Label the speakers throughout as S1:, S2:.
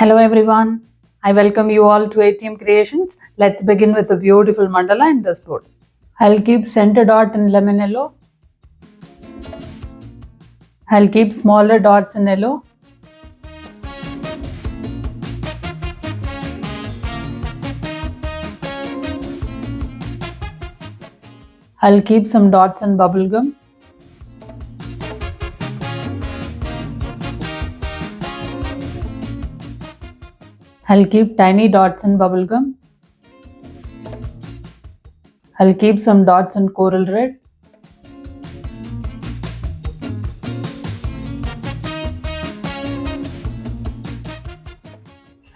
S1: Hello everyone, I welcome you all to ATM Creations. Let's begin with a beautiful mandala in this board. I'll keep center dot in lemon yellow. I'll keep smaller dots in yellow. I'll keep some dots in bubble gum. I'll keep tiny dots in bubble gum. I'll keep some dots in coral red.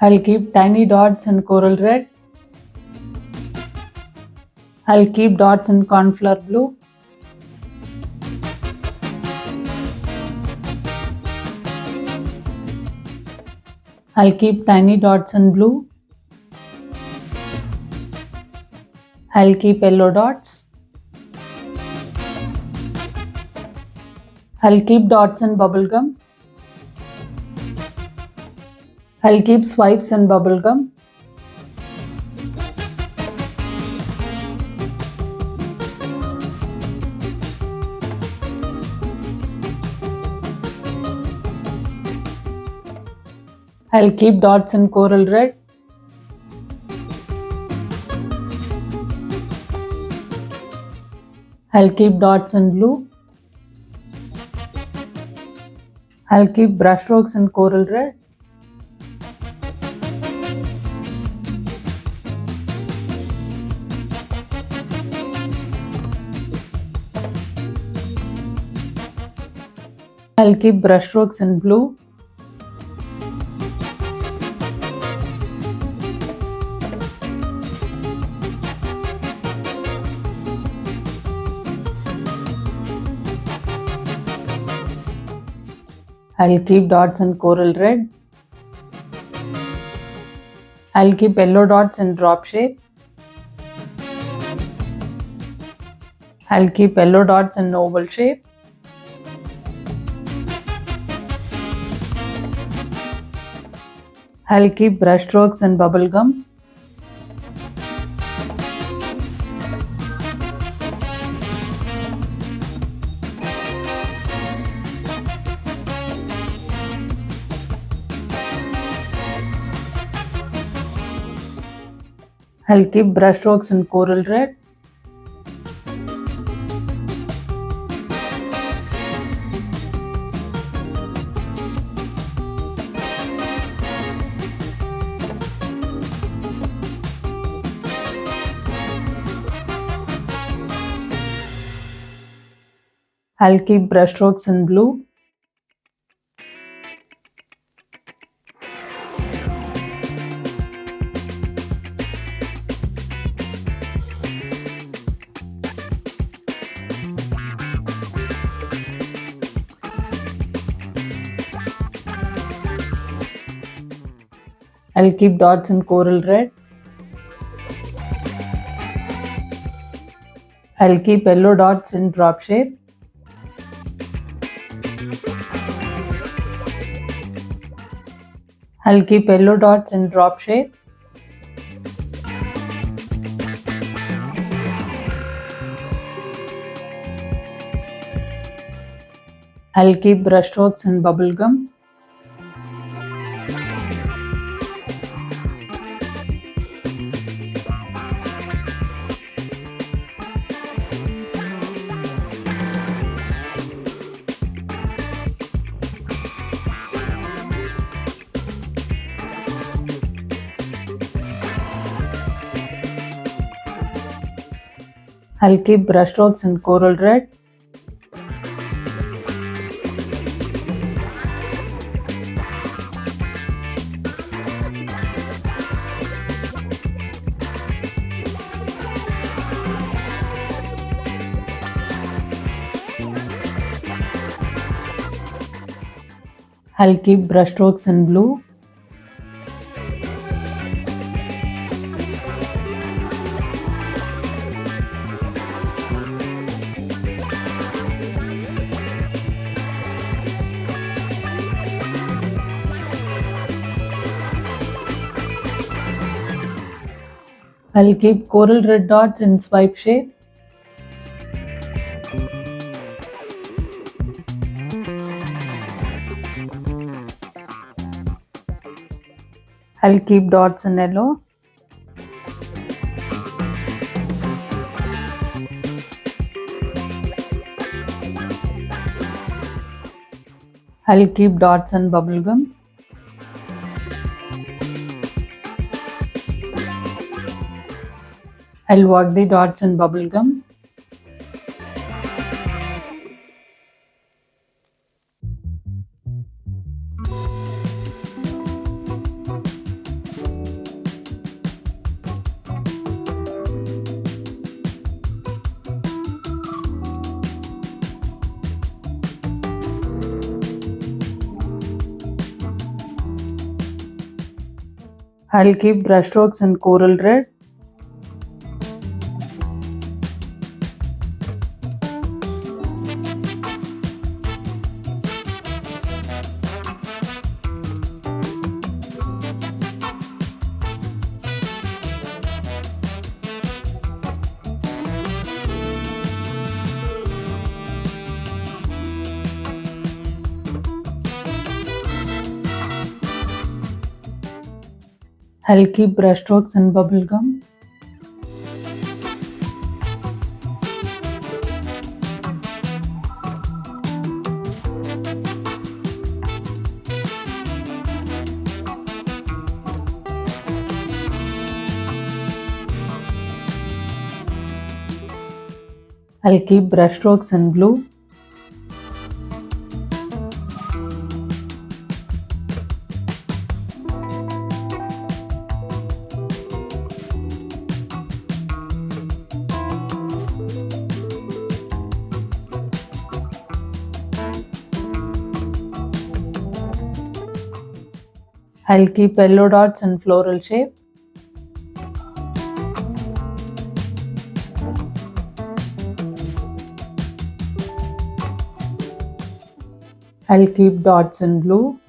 S1: I'll keep tiny dots in coral red. I'll keep dots in cornflower blue. I'll keep tiny dots in blue. I'll keep yellow dots. I'll keep dots in bubble gum. I'll keep swipes in bubble gum. I'll keep dots in coral red. I'll keep dots in blue. I'll keep brushstrokes in coral red. I'll keep brushstrokes in blue. I'll keep dots in coral red. I'll keep yellow dots in drop shape. I'll keep yellow dots in oval shape. I'll keep brushstrokes in bubble gum. I'll keep brushstrokes in coral red. I'll keep brushstrokes in blue. I'll keep dots in coral red. I'll keep yellow dots in drop shape. I'll keep yellow dots in drop shape. I'll keep brushstrokes in bubble gum. I'll keep brushstrokes in coral red. I'll keep brushstrokes in blue. I'll keep coral red dots in swipe shape. I'll keep dots in yellow. I'll keep dots in bubblegum. I'll work the dots in bubblegum. I'll keep brushstrokes in coral red. I'll keep brushstrokes in bubblegum. I'll keep brushstrokes in blue. I'll keep yellow dots in floral shape. I'll keep dots in blue.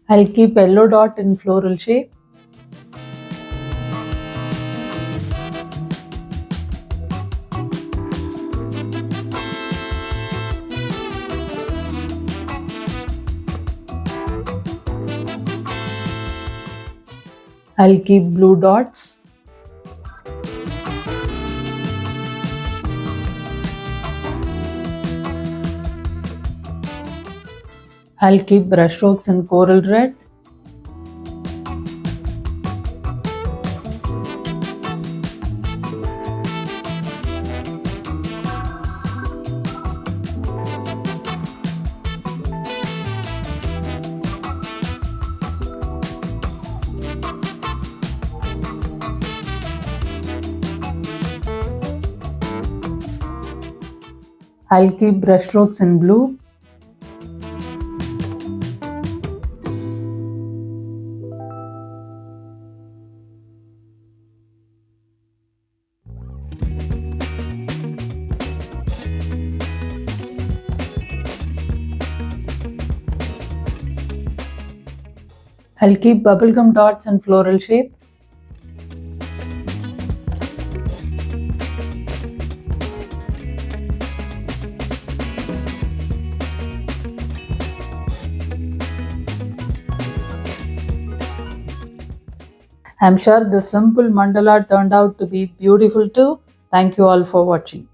S1: I'll keep yellow dot in floral shape. I'll keep blue dots. I'll keep brushstrokes in coral red. I'll keep brushstrokes in blue. I'll keep bubblegum dots in floral shape. I'm sure this simple mandala turned out to be beautiful too. Thank you all for watching.